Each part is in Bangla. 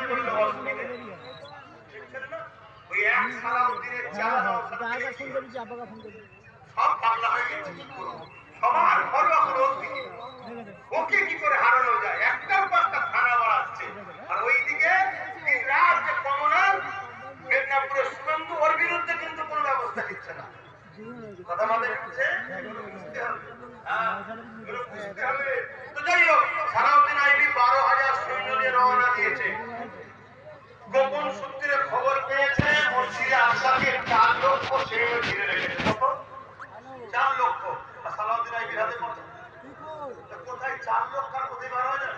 করলে অসুবিধা ওই এক সালাউদ্দিনের সব পাগলা হয়ে গেছে। সবার ঘর এখন ওকে কি করে হারানো যায়? একটার পর একটা থানা বাড়াচ্ছে, আর ওইদিকে রাত যে কমনার মেদিনীপুরের সুনন্দু ওর বিরুদ্ধে কিন্তু কোনো ব্যবস্থা নিচ্ছে না। কথা বলে হচ্ছে তো যাই হোক, সালাউদ্দিন আইবি 12,000 সৈন্য নিয়ে রওনা দিয়েছে। গোপন সূত্রে খবর পেয়েছে মসজিদে আকসাকে 4 লক্ষ সৈন্য ঘিরে রেখেছে। কত? 4 লক্ষ। সালাউদ্দিন আইবির হাতে কোথায় 4 লক্ষ আর কোথায় 12,000?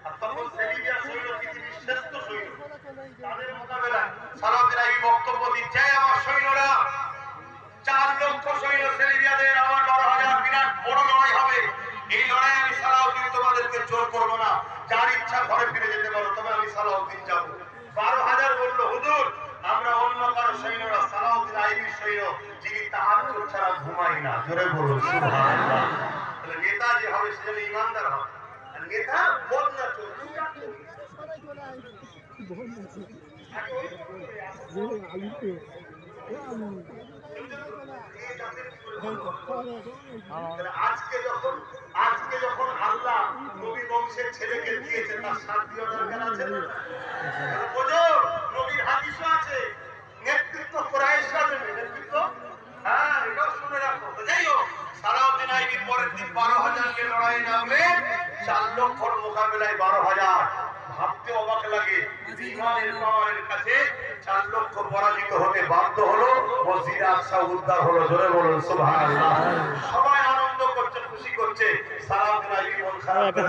আর তখন সেলিবিয়া সৈন্য পৃথিবীর শ্রেষ্ঠ সৈন্য, তাদের মোকাবেলায় সালাউদ্দিন আইবি বক্তব্য দিচ্ছে, আমার সৈন্যরা 4 লক্ষ সৈন্য সেলিবিয়াদের, আমার 12,000 বিরাট বড় লড়াই হবে। এই লড়াই আমি সালাউদ্দিন তোমাদেরকে জোর করবো না, যার ইচ্ছা ঘরে ফিরে যেতে পারো, তবে আমি সালাউদ্দিন যাবো। 12,000 বললো, হুজুর আমরা অন্য কারো সৈন্যরা, সালাউদ্দিন আইবির সৈন্য যিনি তাহাজ্জুদ ছাড়া ঘুমাই না। জোরে বলুন সুবহানাল্লাহ। তাহলে নেতা যে হবে সে যেন ইমানদার হবে, আর নেতা বদনা চোর। আজকে যখন আল্লাহ নবী বংশের ছেলেকে দিয়েছে, তার সাথ দিয়ে দরকার আছে না? নবীর হাদিসও আছে, নেতৃত্ব কুরাইশরা দেবে, নেতৃত্ব। হ্যাঁ, এটাও শুনে রাখো। যাই হোক, সালাউদ্দিন আইবি পরের দিন 12,000 কে লড়াই নামবে। 4 লক্ষর মোকাবেলায় 12,000। ভাবতে অবাক লাগে, ইমানের পাওয়ারের কাছে 4 লক্ষ পরাজিত হতে বাধ্য হলো, মসজিদে আকসা উদ্ধার হলো। জোরে বলুন সুবহানাল্লাহ। সবাই আনন্দ করছে, খুশি করছে। সালাউদ্দিন আইবি মন খারাপ করে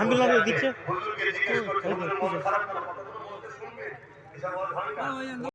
হুজুরকে জিজ্ঞেস করছে, হুজুর মন খারাপ কেন? কথা বলতে শুনবে, এসব ভালো না।